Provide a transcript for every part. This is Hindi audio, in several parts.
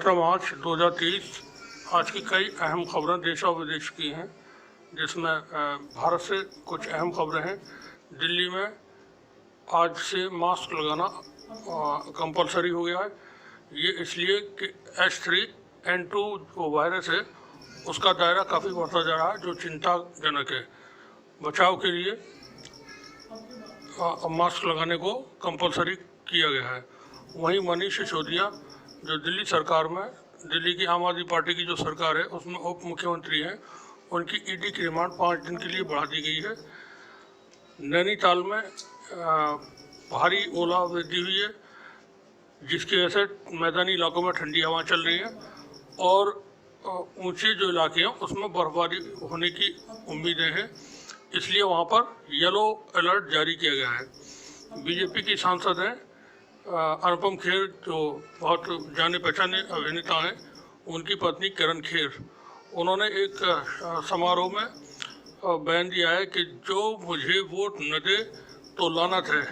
15 मार्च 2023 आज की कई अहम खबरें देश और विदेश की हैं, जिसमें भारत से कुछ अहम खबरें हैं। दिल्ली में आज से मास्क लगाना कंपलसरी हो गया है। ये इसलिए कि H3N2 जो वायरस है उसका दायरा काफ़ी बढ़ता जा रहा है, जो चिंताजनक है। बचाव के लिए मास्क लगाने को कंपलसरी किया गया है। वहीं मनीष सिसोदिया जो दिल्ली सरकार में, दिल्ली की आम आदमी पार्टी की जो सरकार है उसमें उप मुख्यमंत्री हैं, उनकी ईडी की रिमांड 5 दिन के लिए बढ़ा दी गई है। नैनीताल में भारी ओलावृष्टि हुई है, जिसकी वजह से मैदानी इलाकों में ठंडी हवा चल रही है और ऊंचे जो इलाके हैं उसमें बर्फबारी होने की उम्मीदें हैं, इसलिए वहां पर येलो अलर्ट जारी किया गया है। बीजेपी की सांसद हैं अनुपम खेर, जो बहुत जाने पहचाने अभिनेता हैं, उनकी पत्नी किरण खेर, उन्होंने एक समारोह में बयान दिया है कि जो मुझे वोट न दे तो लानत है,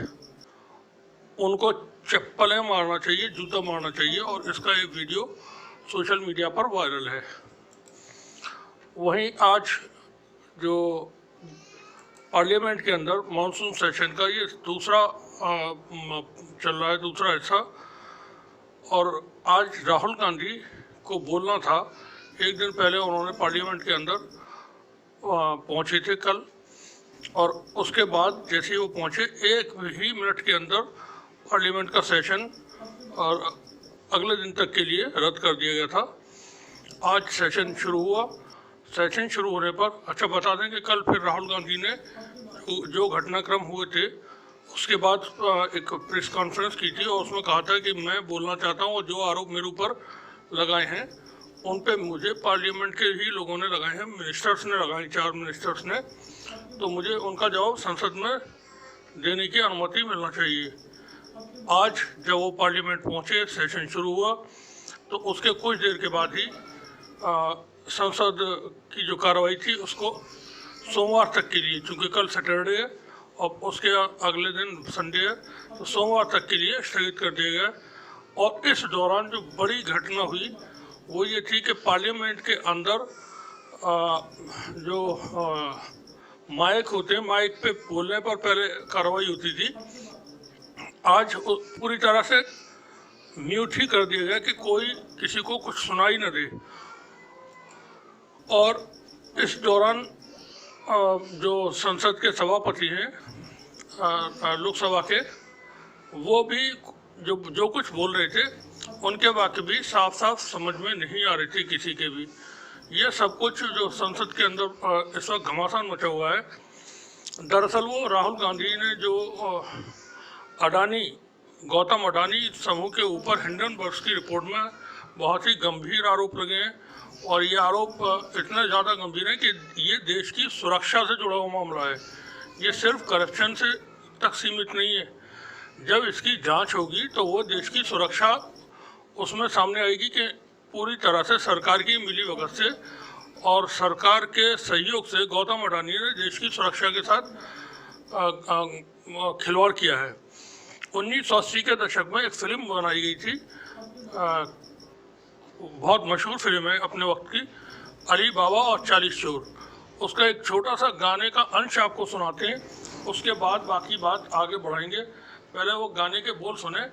उनको चप्पलें मारना चाहिए, जूता मारना चाहिए, और इसका एक वीडियो सोशल मीडिया पर वायरल है। वहीं आज जो पार्लियामेंट के अंदर मानसून सेशन का ये दूसरा चल रहा है, दूसरा हिस्सा, और आज राहुल गांधी को बोलना था। एक दिन पहले उन्होंने पार्लियामेंट के अंदर पहुंचे थे कल, और उसके बाद जैसे ही वो पहुंचे 1 ही मिनट के अंदर पार्लियामेंट का सेशन और अगले दिन तक के लिए रद्द कर दिया गया था। आज सेशन शुरू हुआ। सेशन शुरू होने पर बता दें कि कल फिर राहुल गांधी ने जो घटनाक्रम हुए थे उसके बाद एक प्रेस कॉन्फ्रेंस की थी और उसमें कहा था कि मैं बोलना चाहता हूँ, और जो आरोप मेरे ऊपर लगाए हैं उन पे मुझे पार्लियामेंट के ही लोगों ने लगाए हैं, मिनिस्टर्स ने लगाए, 4 मिनिस्टर्स ने, तो मुझे उनका जवाब संसद में देने की अनुमति मिलना चाहिए। आज जब वो पार्लियामेंट पहुँचे, सेशन शुरू हुआ, तो उसके कुछ देर के बाद ही संसद की जो कार्रवाई थी उसको सोमवार तक के लिए, चूँकि कल सैटरडे है और उसके अगले दिन संडे है, तो सोमवार तक के लिए स्थगित कर दिया गया। और इस दौरान जो बड़ी घटना हुई वो ये थी कि पार्लियामेंट के अंदर जो माइक होते हैं, माइक पे बोलने पर पहले कार्रवाई होती थी, आज पूरी तरह से म्यूट ही कर दिया गया कि कोई किसी को कुछ सुनाई न दे। और इस दौरान जो संसद के सभापति हैं लोकसभा के, वो भी जो कुछ बोल रहे थे उनके वाक्य भी साफ साफ समझ में नहीं आ रही थी किसी के भी। ये सब कुछ जो संसद के अंदर इस वक्त घमासान मचा हुआ है, दरअसल वो राहुल गांधी ने जो गौतम अडानी समूह के ऊपर हिंडनबर्ग की रिपोर्ट में बहुत ही गंभीर आरोप लगे हैं, और ये आरोप इतना ज़्यादा गंभीर है कि ये देश की सुरक्षा से जुड़ा हुआ मामला है। ये सिर्फ करप्शन से तक सीमित नहीं है। जब इसकी जांच होगी तो वो देश की सुरक्षा उसमें सामने आएगी कि पूरी तरह से सरकार की मिलीभगत से और सरकार के सहयोग से गौतम अडानी ने देश की सुरक्षा के साथ खिलवाड़ किया है। 1980 के दशक में एक फिल्म बनाई गई थी, बहुत मशहूर फिल्म है अपने वक्त की, अली बाबा और 40 चोर। उसका एक छोटा सा गाने का अंश आपको सुनाते हैं, उसके बाद बाकी बात आगे बढ़ाएंगे। पहले वो गाने के बोल सुने।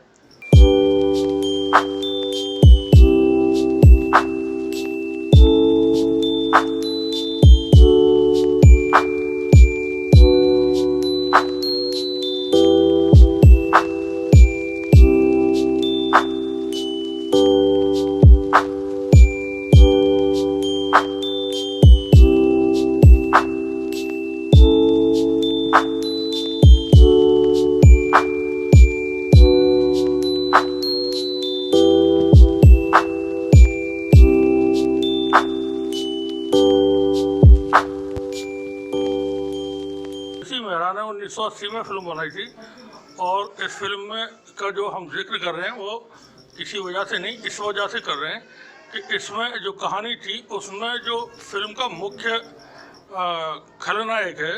मेहरा ने 1980 में फिल्म बनाई थी, और इस फिल्म में का जो हम जिक्र कर रहे हैं वो किसी वजह से नहीं, इस वजह से कर रहे हैं कि इसमें जो कहानी थी उसमें जो फिल्म का मुख्य खलनायक है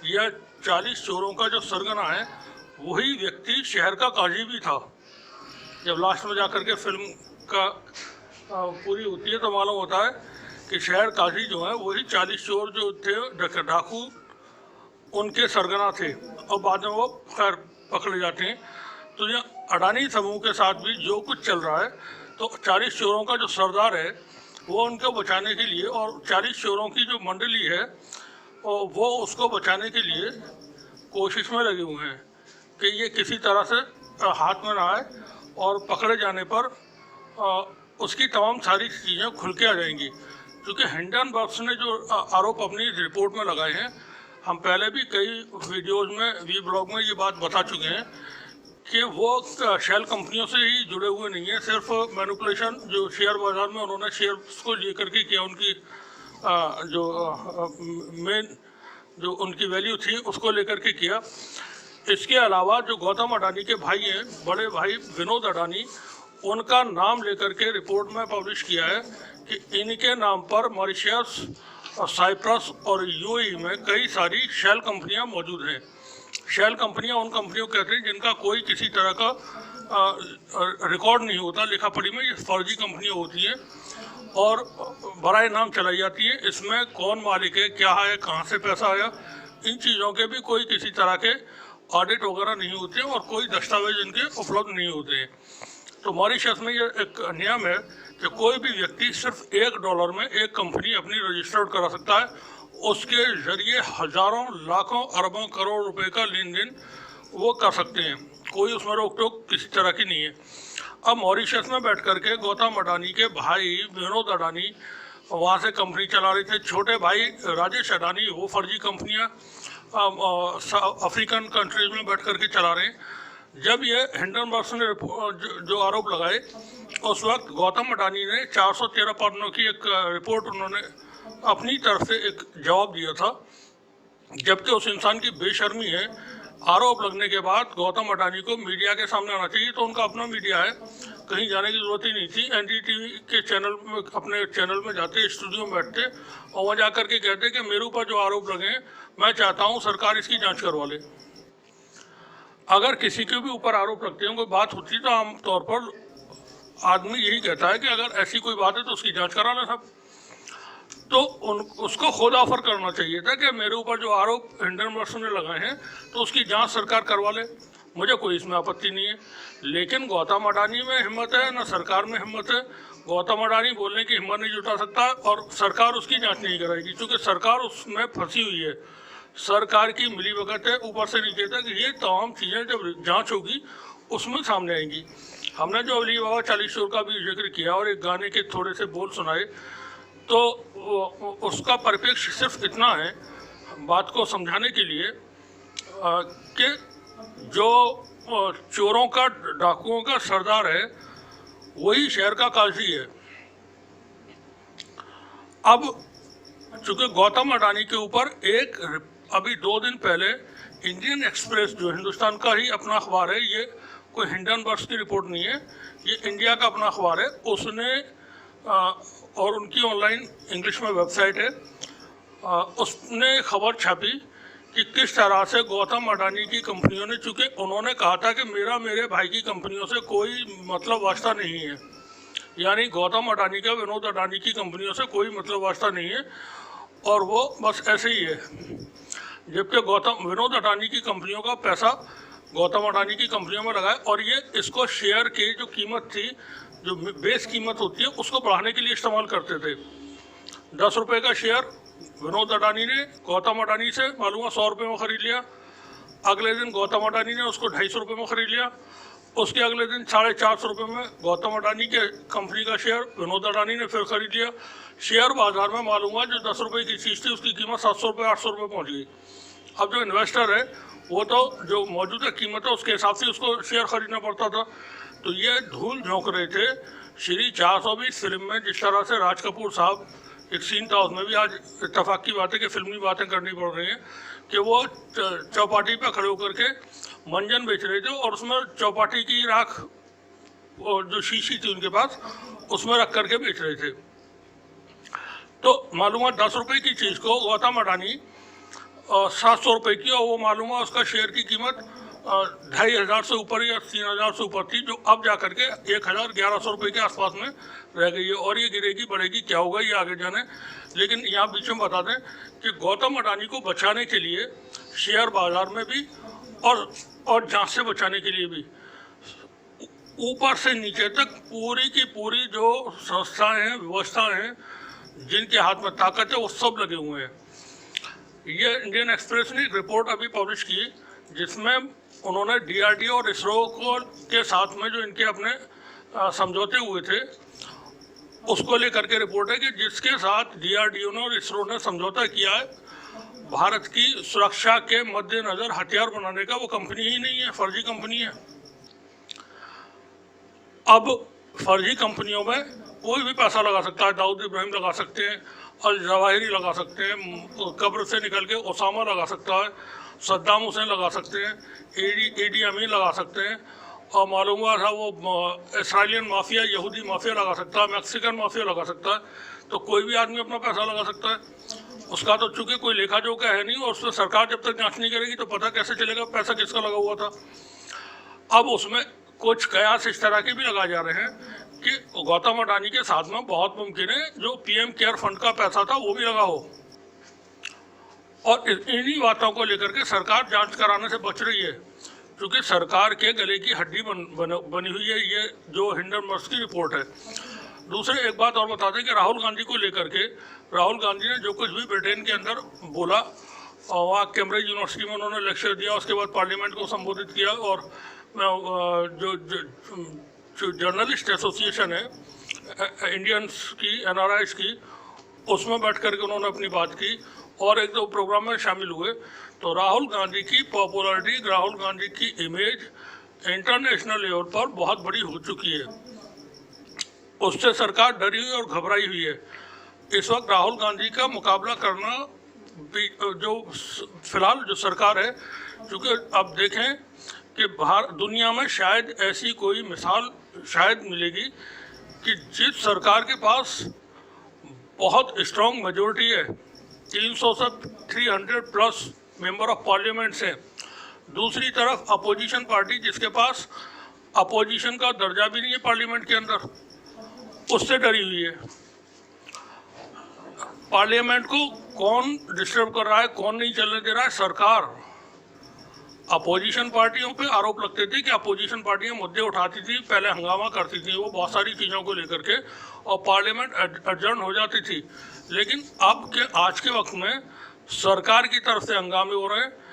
या 40 चोरों का जो सरगना है वही व्यक्ति शहर का काजी भी था। जब लास्ट में जाकर के फिल्म का पूरी होती है तो मालूम होता है कि शहर काजी जो है वही 40 चोर जो थे डाकू उनके सरगना थे और बाद में वो खैर पकड़े जाते हैं। तो ये अडानी समूह के साथ भी जो कुछ चल रहा है, तो 40 चोरों का जो सरदार है वो उनको बचाने के लिए, और 40 चोरों की जो मंडली है वो उसको बचाने के लिए कोशिश में लगे हुए हैं कि ये किसी तरह से हाथ में ना आए, और पकड़े जाने पर उसकी तमाम सारी चीज़ें खुल के आ जाएंगी। क्योंकि हिंडनबर्ग ने जो आरोप अपनी रिपोर्ट में लगाए हैं, हम पहले भी कई वीडियोज़ में वी ब्लॉग में ये बात बता चुके हैं कि वो शेल कंपनियों से ही जुड़े हुए नहीं है, सिर्फ मैनिपुलेशन जो शेयर बाज़ार में उन्होंने शेयर्स को लेकर के किया, उनकी जो मेन जो उनकी वैल्यू थी उसको लेकर के किया। इसके अलावा जो गौतम अडानी के भाई हैं, बड़े भाई विनोद अडानी, उनका नाम लेकर के रिपोर्ट में पब्लिश किया है कि इनके नाम पर मॉरिशस, साइप्रस और यूएई में कई सारी शेल कंपनियां मौजूद हैं। शेल कंपनियां उन कंपनियों को कहते हैं जिनका कोई किसी तरह का रिकॉर्ड नहीं होता लिखा पढ़ी में, ये फर्जी कंपनियां होती हैं और बराए नाम चलाई जाती हैं। इसमें कौन मालिक है, क्या है, कहाँ से पैसा आया, इन चीज़ों के भी कोई किसी तरह के ऑडिट वगैरह नहीं होते और कोई दस्तावेज इनके उपलब्ध नहीं होते हैं। तो मॉरिशस में ये एक नियम है कि कोई भी व्यक्ति सिर्फ $1 में एक कंपनी अपनी रजिस्टर्ड करा सकता है, उसके जरिए हजारों, लाखों, अरबों, करोड़ रुपए का लेन देन वो कर सकते हैं, कोई उसमें रोक टोक किसी तरह की नहीं है। अब मॉरिशस में बैठ करके गौतम अडानी के भाई विनोद अडानी वहाँ से कंपनी चला रहे थे। छोटे भाई राजेश अडानी वो फर्जी कंपनियाँ अफ्रीकन कंट्रीज में बैठ करके चला रहे हैं। जब ये हिंडनबर्ग ने जो आरोप लगाए, उस वक्त गौतम अडानी ने 413 पन्नों की एक रिपोर्ट उन्होंने अपनी तरफ से एक जवाब दिया था। जबकि उस इंसान की बेशर्मी है, आरोप लगने के बाद गौतम अडानी को मीडिया के सामने आना चाहिए, तो उनका अपना मीडिया है, कहीं जाने की ज़रूरत ही नहीं थी। एनडीटीवी के चैनल में, अपने चैनल में जाते, स्टूडियो में बैठते और वहाँ जा कर के कहते कि मेरे ऊपर जो आरोप लगे हैं मैं चाहता हूँ सरकार इसकी जांच करवा ले। अगर किसी के भी ऊपर आरोप लगते हैं, कोई बात होती है, तो आमतौर पर आदमी यही कहता है कि अगर ऐसी कोई बात है तो उसकी जांच करा लें सब। तो उसको खुद ऑफर करना चाहिए था कि मेरे ऊपर जो आरोप हिंडनबर्ग ने लगाए हैं तो उसकी जांच सरकार करवा ले, मुझे कोई इसमें आपत्ति नहीं है। लेकिन गौतम अडानी में हिम्मत है ना सरकार में हिम्मत है। गौतम अडानी बोलने की हिम्मत नहीं जुटा सकता और सरकार उसकी जांच नहीं कराएगी, क्योंकि सरकार उसमें फंसी हुई है। सरकार की मिलीभगत है ऊपर से नीचे तक। ये तमाम चीज़ें जब जांच होगी उसमें सामने आएंगी। हमने जो अली बाबा 40 चोर का भी जिक्र किया और एक गाने के थोड़े से बोल सुनाए, तो उसका परिप्रेक्ष्य सिर्फ इतना है बात को समझाने के लिए कि जो चोरों का, डाकुओं का सरदार है वही शहर का काजी है। अब चूंकि गौतम अडानी के ऊपर अभी 2 दिन पहले इंडियन एक्सप्रेस, जो हिंदुस्तान का ही अपना अखबार है, ये कोई हिंडनबर्ग की रिपोर्ट नहीं है, ये इंडिया का अपना अखबार है, उसने और उनकी ऑनलाइन इंग्लिश में वेबसाइट है, उसने खबर छापी कि किस तरह से गौतम अडानी की कंपनियों ने, चूँकि उन्होंने कहा था कि मेरे भाई की कंपनियों से कोई मतलब वास्ता नहीं है, यानी गौतम अडानी का विनोद अडानी की कंपनियों से कोई मतलब वास्ता नहीं है और वो बस ऐसे ही है। जबकि विनोद अडानी की कंपनियों का पैसा गौतम अडानी की कंपनियों में लगाए और ये इसको शेयर की जो कीमत थी, जो बेस कीमत होती है, उसको बढ़ाने के लिए इस्तेमाल करते थे। 10 रुपये का शेयर विनोद अडानी ने गौतम अडानी से मालूम है 100 रुपये में ख़रीद लिया। अगले दिन गौतम अडानी ने उसको 250 रुपये में ख़रीद लिया। उसके अगले दिन 450 रुपये में गौतम अडानी के कंपनी का शेयर विनोद अडानी ने फिर खरीद लिया। शेयर बाजार में मालूम हुआ जो 10 रुपये की चीज़ थी उसकी कीमत 700 रुपये 800 रुपये पहुँच गई। अब जो इन्वेस्टर है वो तो जो मौजूदा कीमत है उसके हिसाब से उसको शेयर खरीदना पड़ता था। तो ये धूल झोंक रहे थे श्री 420 फिल्म में, जिस तरह से राज कपूर साहब, एक सीन था उसमें भी, आज इत्तेफाक की बात है कि फिल्मी बातें करनी पड़ रही हैं, कि वो चौपाटी पर खड़े होकर के मंजन बेच रहे थे और उसमें चौपाटी की राख और जो शीशी थी उनके पास उसमें रख करके बेच रहे थे। तो मालूम है 10 रुपये की चीज़ को गौतम अडानी 700 रुपये की, और वो मालूम है उसका शेयर की कीमत 2,500 से ऊपर या 3,000 से ऊपर थी, जो अब जा करके 1,100 रुपये के आसपास में रह गई है। और ये गिरेगी बढ़ेगी, क्या होगा ये आगे जाने। लेकिन यहाँ बीच में बता दें कि गौतम अडानी को बचाने के लिए शेयर बाजार में भी और जांच से बचाने के लिए भी ऊपर से नीचे तक पूरी की पूरी जो संस्थाएं हैं, व्यवस्थाएं हैं, जिनके हाथ में ताकत है, वो सब लगे हुए हैं। ये इंडियन एक्सप्रेस ने एक रिपोर्ट अभी पब्लिश की जिसमें उन्होंने DRDO और इसरो को के साथ में जो इनके अपने समझौते हुए थे उसको लेकर के रिपोर्ट है कि जिसके साथ DRDO ने और इसरो ने समझौता किया है, भारत की सुरक्षा के मद्देनजर हथियार बनाने का वो कंपनी ही नहीं है, फर्जी कंपनी है। अब फर्जी कंपनियों में कोई भी पैसा लगा सकता है, दाऊद इब्राहिम लगा सकते हैं, अल जवाहिरी लगा सकते हैं, कब्र से निकल के ओसामा लगा सकता है, सद्दाम हुसैन लगा सकते हैं, एडी अमीन लगा सकते हैं, और मालूम हुआ था वो इसराइलियन माफिया, यहूदी माफिया लगा सकता है, मैक्सिकन माफिया लगा सकता है। तो कोई भी आदमी अपना पैसा लगा सकता है। उसका तो चूंकि कोई लेखा जोखा है नहीं, और उस पर सरकार जब तक जांच नहीं करेगी तो पता कैसे चलेगा पैसा किसका लगा हुआ था। अब उसमें कुछ कयास इस तरह के भी लगाए जा रहे हैं कि गौतम अडानी के साथ में बहुत मुमकिन है जो PM केयर फंड का पैसा था वो भी लगा हो। और इन्हीं बातों को लेकर के सरकार जांच कराने से बच रही है, क्योंकि सरकार के गले की हड्डी बनी हुई है ये जो हिंडनबर्ग की रिपोर्ट है। दूसरे एक बात और बता दें कि राहुल गांधी को लेकर के राहुल गांधी ने जो कुछ भी ब्रिटेन के अंदर बोला, और वहाँ कैम्ब्रिज यूनिवर्सिटी में उन्होंने लेक्चर दिया, उसके बाद पार्लियामेंट को संबोधित किया, और जो जर्नलिस्ट एसोसिएशन है इंडियंस की, NRIs की, उसमें बैठ करके उन्होंने अपनी बात की और एक दो प्रोग्राम में शामिल हुए। तो राहुल गांधी की पॉपुलैरिटी, राहुल गांधी की इमेज इंटरनेशनल लेवल पर बहुत बड़ी हो चुकी है। उससे सरकार डरी हुई और घबराई हुई है। इस वक्त राहुल गांधी का मुकाबला करना जो फिलहाल जो सरकार है, क्योंकि अब देखें कि दुनिया में शायद ऐसी कोई मिसाल शायद मिलेगी कि जिस सरकार के पास बहुत स्ट्रॉन्ग मेजोरिटी है, 300 से 300 प्लस मेंबर ऑफ पार्लियामेंट हैं, दूसरी तरफ अपोजिशन पार्टी जिसके पास अपोजिशन का दर्जा भी नहीं है पार्लियामेंट के अंदर, उससे डरी हुई है। पार्लियामेंट को कौन डिस्टर्ब कर रहा है, कौन नहीं चलने दे रहा है? सरकार। अपोजिशन पार्टियों पे आरोप लगते थे कि अपोजिशन पार्टियां मुद्दे उठाती थी, पहले हंगामा करती थी वो बहुत सारी चीज़ों को लेकर के, और पार्लियामेंट एडजर्न हो जाती थी। लेकिन अब के आज के वक्त में सरकार की तरफ से हंगामे हो रहे हैं।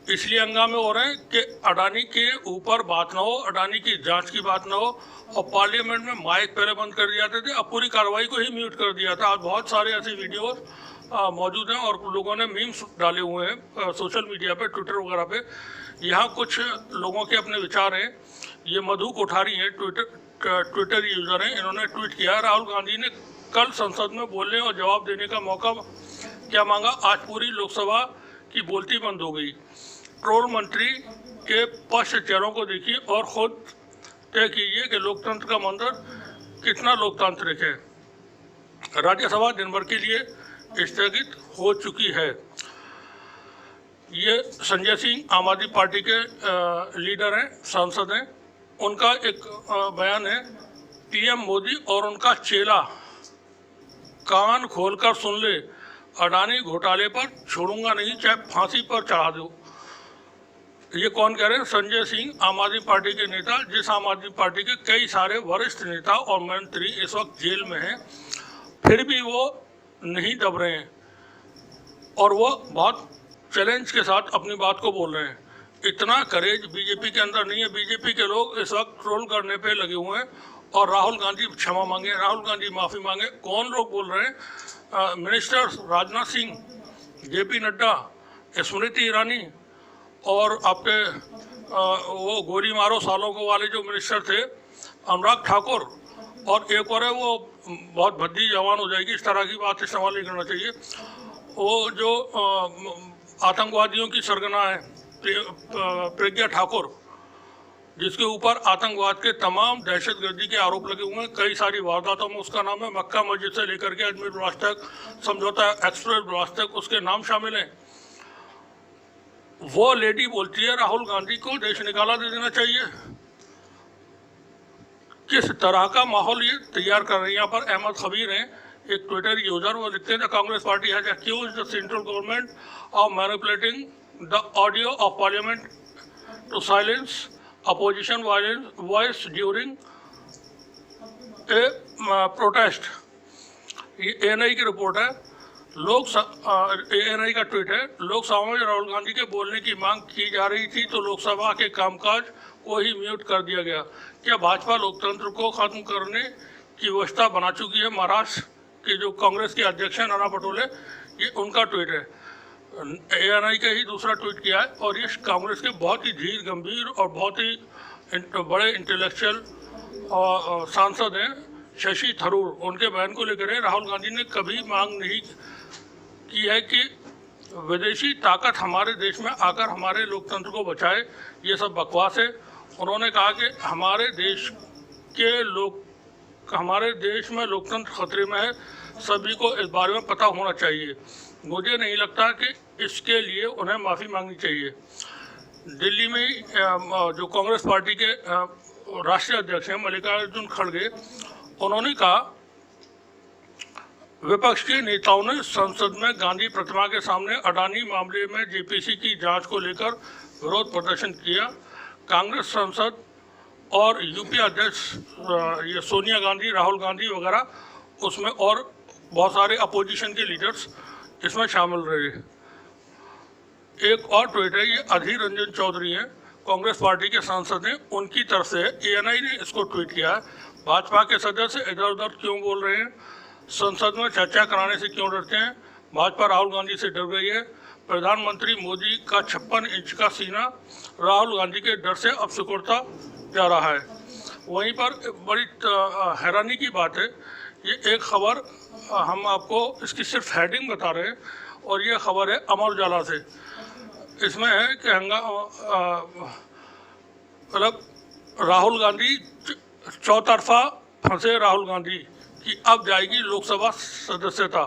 इसलिए हंगामे हो रहे हैं कि अडानी के ऊपर बात ना हो, अडानी की जांच की बात ना हो, और पार्लियामेंट में माइक पहले बंद कर दिए जाते थे, अब पूरी कार्रवाई को ही म्यूट कर दिया था। आज बहुत सारे ऐसे वीडियोस मौजूद हैं और लोगों ने मीम्स डाले हुए हैं सोशल मीडिया पे, ट्विटर वगैरह पे। यहाँ कुछ लोगों के अपने विचार हैं। ये मधु कोठारी हैं, ट्विटर यूज़र हैं। इन्होंने ट्वीट किया, राहुल गांधी ने कल संसद में बोलने और जवाब देने का मौका क्या मांगा, आज पूरी लोकसभा की बोलती बंद हो गई। ट्रोल मंत्री के पश्च चेहरों को देखिए और खुद तय कीजिए कि लोकतंत्र का मंदिर कितना लोकतांत्रिक है। राज्यसभा दिन भर के लिए स्थगित हो चुकी है। ये संजय सिंह आम आदमी पार्टी के लीडर हैं, सांसद हैं। उनका एक बयान है, PM मोदी और उनका चेला कान खोलकर सुन ले, अडानी घोटाले पर छोड़ूंगा नहीं, चाहे फांसी पर चढ़ा दो। ये कौन कह रहे हैं? संजय सिंह, आम आदमी पार्टी के नेता, जिस आम आदमी पार्टी के कई सारे वरिष्ठ नेता और मंत्री इस वक्त जेल में हैं, फिर भी वो नहीं दब रहे हैं और वो बहुत चैलेंज के साथ अपनी बात को बोल रहे हैं। इतना करेज बीजेपी के अंदर नहीं है। बीजेपी के लोग इस वक्त ट्रोल करने पे लगे हुए हैं और राहुल गांधी क्षमा मांगे, राहुल गांधी माफ़ी मांगे। कौन लोग बोल रहे हैं? मिनिस्टर्स राजनाथ सिंह, JP नड्डा, स्मृति ईरानी और आपके वो गोली मारो सालों को वाले जो मिनिस्टर थे, अनुराग ठाकुर, और एक और है वो बहुत भद्दी जवान हो जाएगी, इस तरह की बात इस्तेमाल नहीं करना चाहिए, वो जो आतंकवादियों की सरगना है प्रज्ञा ठाकुर, जिसके ऊपर आतंकवाद के तमाम दहशतगर्दी के आरोप लगे हुए हैं। कई सारी वारदातों में उसका नाम है। मक्का मस्जिद से लेकर के अजमेर ब्लास्ट तक, समझौता एक्सप्रेस ब्लास्ट तक उसके नाम शामिल हैं। वो लेडी बोलती है राहुल गांधी को देश निकाला दे देना चाहिए। किस तरह का माहौल ये तैयार कर रही है। यहाँ पर अहमद खबीर हैं, एक ट्विटर यूजर, वो लिखते हैं the Congress party has accused the central government of manipulating the audio of parliament to silence opposition voice during a protest. ये एएनआई की रिपोर्ट है। एएनआई का ट्वीट है, लोकसभा में राहुल गांधी के बोलने की मांग की जा रही थी तो लोकसभा के कामकाज को ही म्यूट कर दिया गया। क्या भाजपा लोकतंत्र को खत्म करने की व्यवस्था बना चुकी है? महाराष्ट्र के जो कांग्रेस के अध्यक्ष हैं नाना पटोले, ये उनका ट्वीट है। एएनआई का ही दूसरा ट्वीट किया है और ये कांग्रेस के बहुत ही धीर गंभीर और बहुत ही बड़े इंटेलेक्चुअल सांसद हैं शशि थरूर, उनके बयान को लेकर है। राहुल गांधी ने कभी मांग नहीं की है कि विदेशी ताकत हमारे देश में आकर हमारे लोकतंत्र को बचाए, ये सब बकवास है। उन्होंने कहा कि हमारे देश में लोकतंत्र खतरे में है, सभी को इस बारे में पता होना चाहिए। मुझे नहीं लगता कि इसके लिए उन्हें माफ़ी मांगनी चाहिए। दिल्ली में जो कांग्रेस पार्टी के राष्ट्रीय अध्यक्ष हैं मल्लिकार्जुन खड़गे, उन्होंने कहा विपक्ष के नेताओं ने संसद में गांधी प्रतिमा के सामने अडानी मामले में जेपीसी की जांच को लेकर विरोध प्रदर्शन किया। कांग्रेस सांसद और यूपी अध्यक्ष ये सोनिया गांधी, राहुल गांधी वगैरह, उसमें और बहुत सारे अपोजिशन के लीडर्स इसमें शामिल रहे। एक और ट्वीट है, ये अधीर रंजन चौधरी हैं, कांग्रेस पार्टी के सांसद हैं, उनकी तरफ से एएनआई ने इसको ट्वीट किया है। भाजपा के सदस्य इधर उधर क्यों बोल रहे हैं? संसद में चर्चा कराने से क्यों डरते हैं? भाजपा राहुल गांधी से डर गई है। प्रधानमंत्री मोदी का 56 इंच का सीना राहुल गांधी के डर से अब सिकुड़ता जा रहा है। वहीं पर बड़ी हैरानी की बात है, ये एक खबर हम आपको इसकी सिर्फ हेडिंग बता रहे हैं और ये खबर है अमर उजाला से। इसमें है कि मतलब राहुल गांधी चौतरफा फंसे, राहुल गांधी की अब जाएगी लोकसभा सदस्यता।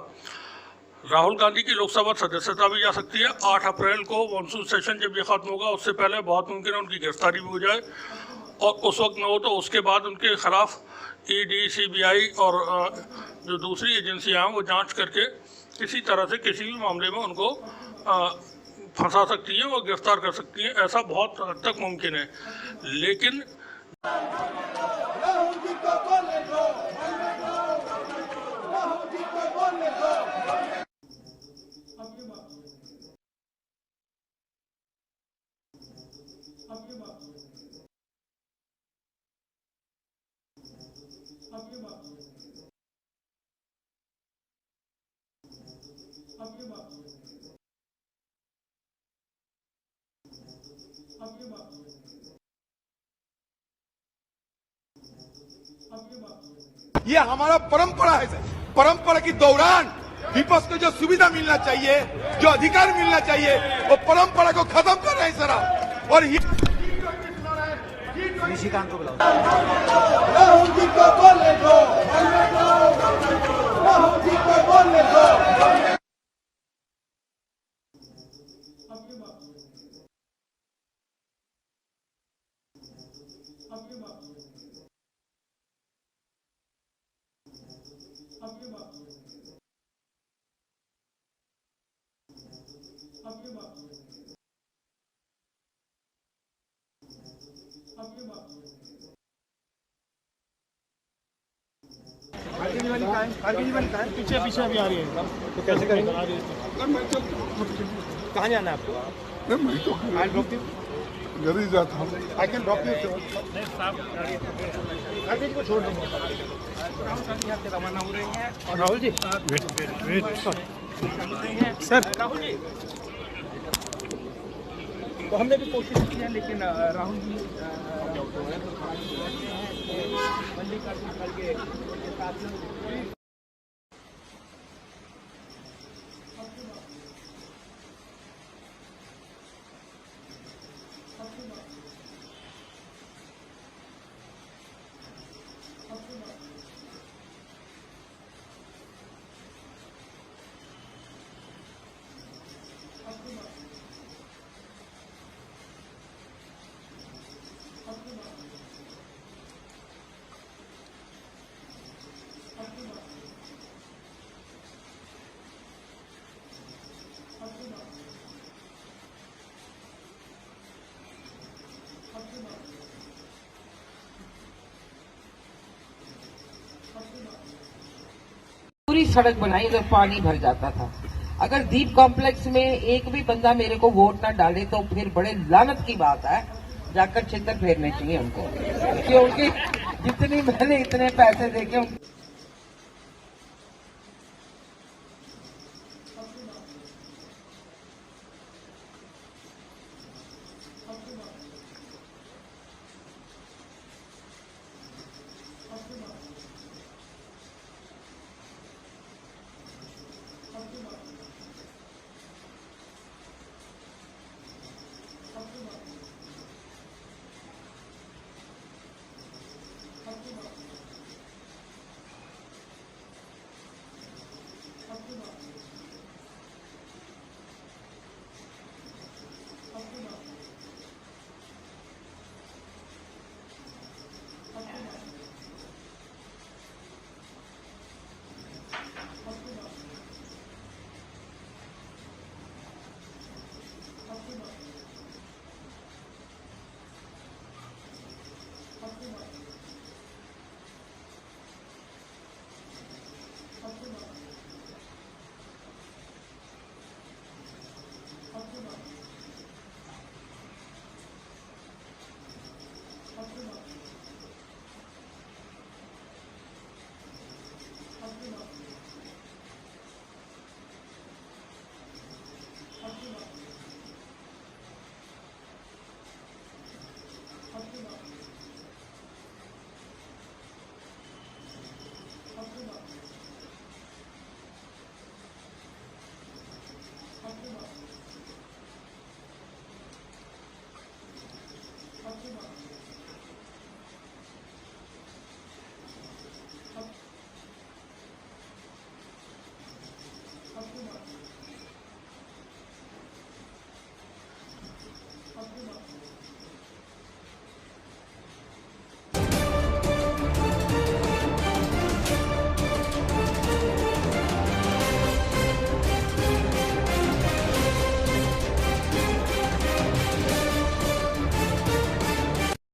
राहुल गांधी की लोकसभा सदस्यता भी जा सकती है। 8 अप्रैल को मानसून सेशन जब ये खत्म होगा उससे पहले बहुत मुमकिन है उनकी गिरफ्तारी भी हो जाए, और उस वक्त न हो तो उसके बाद उनके खिलाफ ईडी, सीबीआई और जो दूसरी एजेंसियां हैं वो जांच करके किसी तरह से किसी भी मामले में उनको फंसा सकती हैं और गिरफ्तार कर सकती हैं। ऐसा बहुत हद तक मुमकिन है। लेकिन ये हमारा परंपरा है सर। परंपरा के दौरान विपक्ष को जो सुविधा मिलना चाहिए, जो अधिकार मिलना चाहिए, वो परंपरा को खत्म कर रहे हैं सर। और निशिकांत को बुलाओ। राहुल जी को बोलने दो, राहुल जी को बोलने दो। पीछे पीछे अभी आ रही है, तो कैसे करेंगे? कहाँ जाना है आपको? मैं तो घर ही जाता हूँ। I can drop you. गाड़ी को छोड़ दूँगा। रवाना हो रहे हैं और राहुल जी वेट सर। राहुल जी तो हमने भी कोशिश की है, लेकिन राहुल जी मल्लिकार्जुन खड़गे के साथ पूरी सड़क बनाई, उधर पानी भर जाता था। अगर दीप कॉम्प्लेक्स में एक भी बंदा मेरे को वोट ना डाले तो फिर बड़े लानत की बात है, जाकर छितर फेरने चाहिए उनको, क्योंकि जितनी मैंने इतने पैसे देके